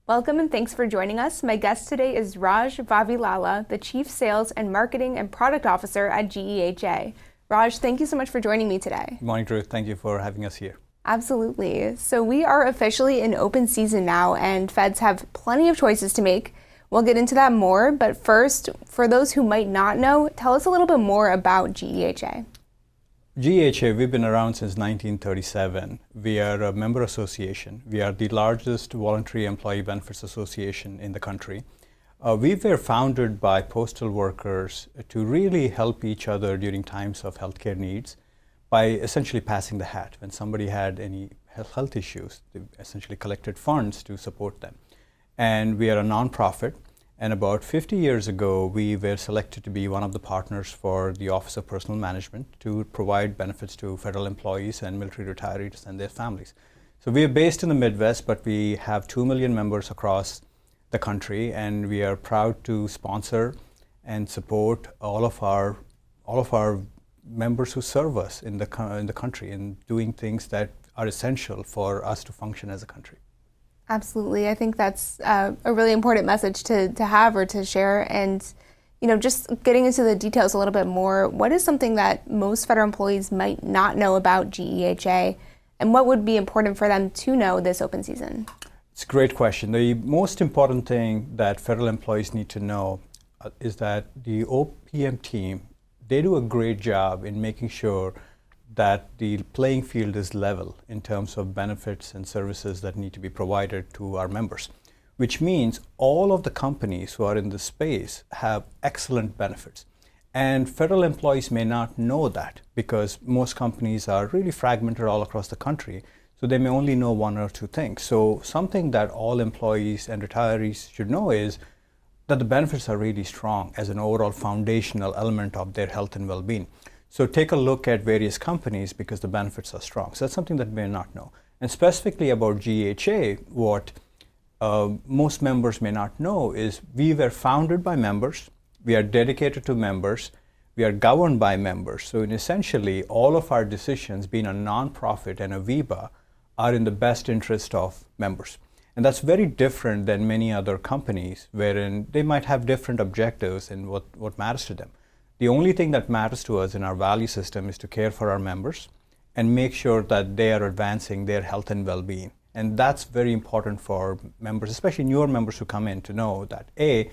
Welcome and thanks for joining us. My guest today is Raj Vavilala, the Chief Sales and Marketing and Product Officer at GEHA. Raj, thank you so much for joining me today. Good morning, Drew. Thank you for having us here. Absolutely. So we are officially in open season now, and feds have plenty of choices to make. We'll get into that more, but first, for those who might not know, tell us a little bit more about GEHA. GEHA, we've been around since 1937. We are a member association. We are the largest voluntary employee benefits association in the country. We were founded by postal workers to really help each other during times of healthcare needs by essentially passing the hat. When somebody had any health issues, they essentially collected funds to support them. And we are a nonprofit. And about 50 years ago, we were selected to be one of the partners for the Office of Personnel Management to provide benefits to federal employees and military retirees and their families. So we are based in the Midwest, but we have 2 million members across the country, and we are proud to sponsor and support all of our members who serve us in the country in doing things that are essential for us to function as a country. Absolutely. I think that's a really important message to have or to share. And, just getting into the details a little bit more, what is something that most federal employees might not know about GEHA, and what would be important for them to know this open season? It's a great question. The most important thing that federal employees need to know is that the OPM team, they do a great job in making sure that the playing field is level in terms of benefits and services that need to be provided to our members, which means all of the companies who are in this space have excellent benefits. And federal employees may not know that because most companies are really fragmented all across the country, so they may only know one or two things. So something that all employees and retirees should know is that the benefits are really strong as an overall foundational element of their health and well-being. So take a look at various companies because the benefits are strong. So that's something that may not know. And specifically about GEHA, what most members may not know is we were founded by members, we are dedicated to members, we are governed by members. So essentially, all of our decisions, being a nonprofit and a VEBA, are in the best interest of members. And that's very different than many other companies wherein they might have different objectives in what matters to them. The only thing that matters to us in our value system is to care for our members and make sure that they are advancing their health and well-being. And that's very important for members, especially newer members who come in, to know that A,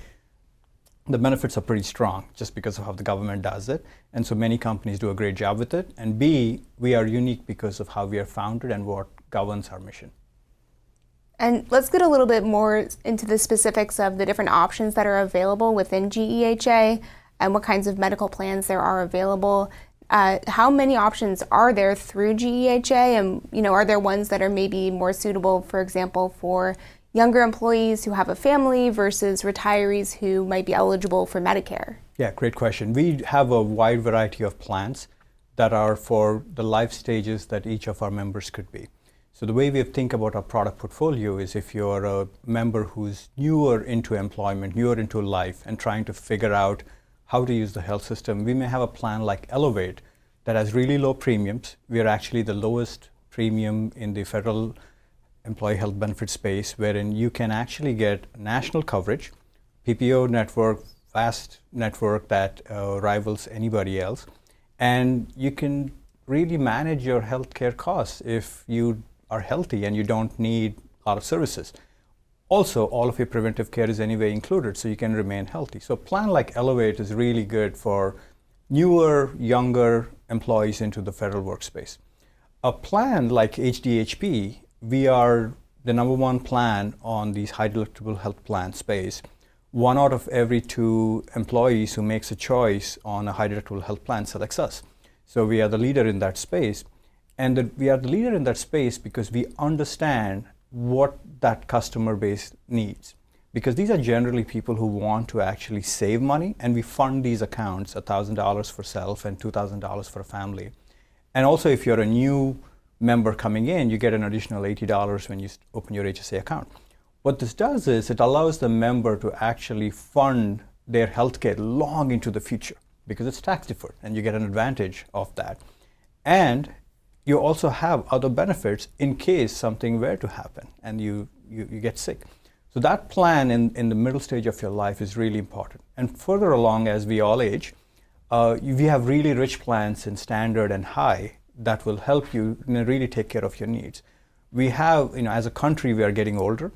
the benefits are pretty strong just because of how the government does it. And so many companies do a great job with it. And B, we are unique because of how we are founded and what governs our mission. And let's get a little bit more into the specifics of the different options that are available within GEHA. And what kinds of medical plans there are available. How many options are there through GEHA? And are there ones that are maybe more suitable, for example, for younger employees who have a family versus retirees who might be eligible for Medicare? Yeah, great question. We have a wide variety of plans that are for the life stages that each of our members could be. So the way we think about our product portfolio is if you're a member who's newer into employment, newer into life, and trying to figure out how to use the health system, we may have a plan like Elevate that has really low premiums. We are actually the lowest premium in the federal employee health benefit space, wherein you can actually get national coverage, PPO network, vast network that rivals anybody else, and you can really manage your healthcare costs if you are healthy and you don't need a lot of services. Also, all of your preventive care is anyway included, so you can remain healthy. So a plan like Elevate is really good for newer, younger employees into the federal workspace. A plan like HDHP, we are the number one plan on these high deductible health plan space. 1 out of every 2 employees who makes a choice on a high deductible health plan selects us. So we are the leader in that space. And we are the leader in that space because we understand what that customer base needs. Because these are generally people who want to actually save money, and we fund these accounts, $1,000 for self and $2,000 for a family. And also if you're a new member coming in, you get an additional $80 when you open your HSA account. What this does is it allows the member to actually fund their healthcare long into the future because it's tax deferred and you get an advantage of that. And you also have other benefits in case something were to happen and you get sick. So that plan in the middle stage of your life is really important. And further along, as we all age, we have really rich plans in standard and high that will help you, really take care of your needs. We have, as a country, we are getting older,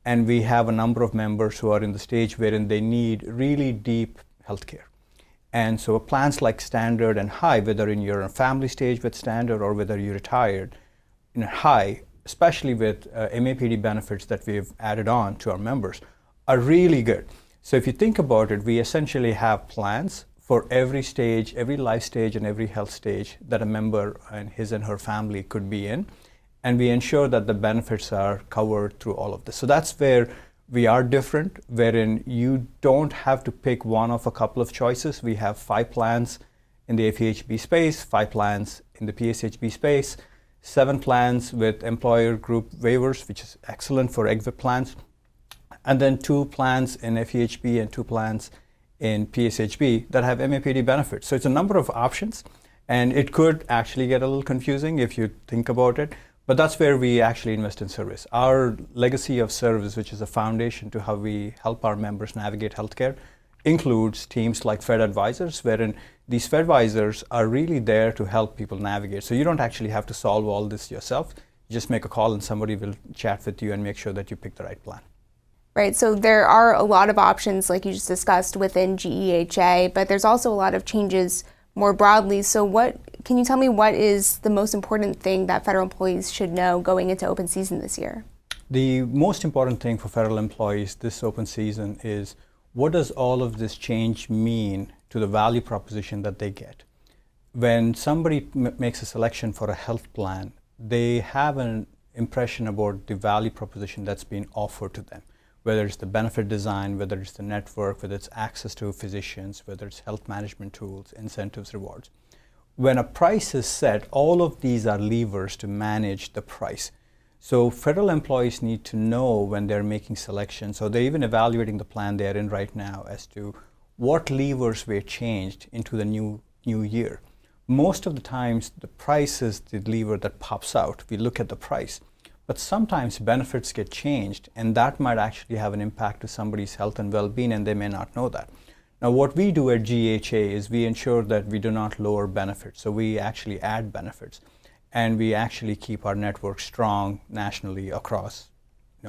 and we have a number of members who are in the stage wherein they need really deep healthcare. And so plans like standard and high, whether in your family stage with standard or whether you're retired, high, especially with MAPD benefits that we've added on to our members, are really good. So if you think about it, we essentially have plans for every stage, every life stage, and every health stage that a member and his and her family could be in. And we ensure that the benefits are covered through all of this. So that's where we are different, wherein you don't have to pick one of a couple of choices. We have 5 plans in the FEHB space, 5 plans in the PSHB space, 7 plans with employer group waivers, which is excellent for exit plans, and then 2 plans in FEHB and 2 plans in PSHB that have MAPD benefits. So it's a number of options, and it could actually get a little confusing if you think about it, but that's where we actually invest in service. Our legacy of service, which is a foundation to how we help our members navigate healthcare, includes teams like Fed advisors, wherein these Fed advisors are really there to help people navigate. So you don't actually have to solve all this yourself. You just make a call and somebody will chat with you and make sure that you pick the right plan. Right, so there are a lot of options, like you just discussed, within GEHA, but there's also a lot of changes more broadly. So can you tell me what is the most important thing that federal employees should know going into open season this year? The most important thing for federal employees this open season is, what does all of this change mean to the value proposition that they get? When somebody makes a selection for a health plan, they have an impression about the value proposition that's being offered to them, whether it's the benefit design, whether it's the network, whether it's access to physicians, whether it's health management tools, incentives, rewards. When a price is set, all of these are levers to manage the price. So federal employees need to know when they're making selections, or they're even evaluating the plan they're in right now, as to what levers were changed into the new year. Most of the times, the price is the lever that pops out. We look at the price. But sometimes benefits get changed, and that might actually have an impact to somebody's health and well-being, and they may not know that. Now, what we do at GEHA is we ensure that we do not lower benefits. So we actually add benefits, and we actually keep our network strong nationally across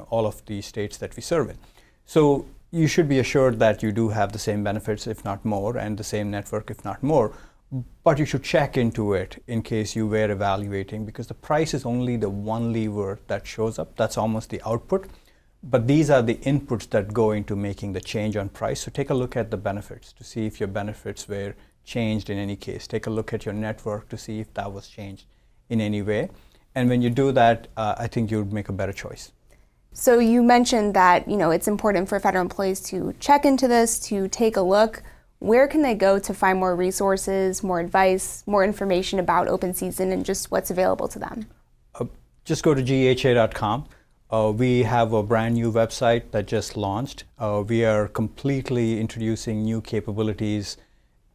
all of the states that we serve in. So you should be assured that you do have the same benefits, if not more, and the same network, if not more. But you should check into it in case you were evaluating, because the price is only the one lever that shows up. That's almost the output. But these are the inputs that go into making the change on price. So take a look at the benefits to see if your benefits were changed in any case. Take a look at your network to see if that was changed in any way. And when you do that, I think you would make a better choice. So you mentioned that it's important for federal employees to check into this, to take a look. Where can they go to find more resources, more advice, more information about open season and just what's available to them? Just go to GEHA.com. We have a brand new website that just launched. We are completely introducing new capabilities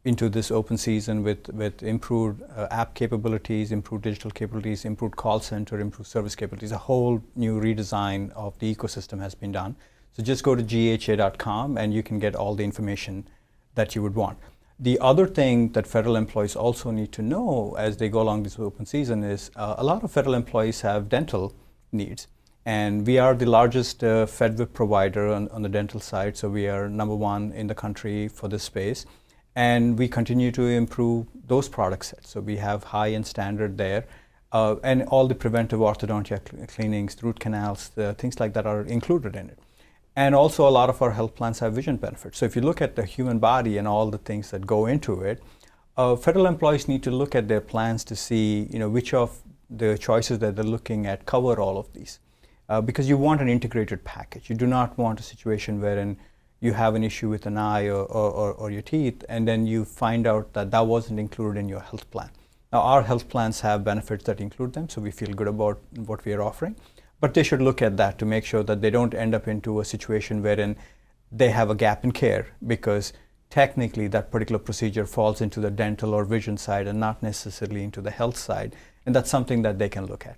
into this open season with improved app capabilities, improved digital capabilities, improved call center, improved service capabilities. A whole new redesign of the ecosystem has been done. So just go to GEHA.com and you can get all the information that you would want. The other thing that federal employees also need to know as they go along this open season is a lot of federal employees have dental needs. And we are the largest FedWIP provider on the dental side, so we are #1 in the country for this space. And we continue to improve those product sets. So we have high-end standard there. And all the preventive orthodontia cleanings, root canals, things like that are included in it. And also a lot of our health plans have vision benefits. So if you look at the human body and all the things that go into it, federal employees need to look at their plans to see which of the choices that they're looking at cover all of these. Because you want an integrated package. You do not want a situation wherein you have an issue with an eye or your teeth, and then you find out that that wasn't included in your health plan. Now, our health plans have benefits that include them, so we feel good about what we are offering. But they should look at that to make sure that they don't end up into a situation wherein they have a gap in care, because technically that particular procedure falls into the dental or vision side and not necessarily into the health side. And that's something that they can look at.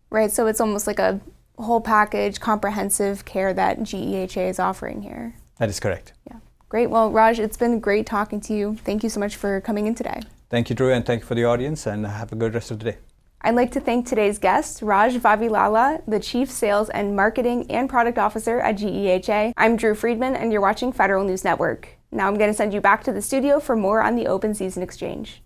Right, so it's almost like a whole package, comprehensive care that GEHA is offering here. That is correct. Yeah. Great. Well, Raj, it's been great talking to you. Thank you so much for coming in today. Thank you, Drew, and thank you for the audience, and have a good rest of the day. I'd like to thank today's guest, Raj Vavilala, the Chief Sales and Marketing and Product Officer at GEHA. I'm Drew Friedman, and you're watching Federal News Network. Now I'm going to send you back to the studio for more on the Open Season Exchange.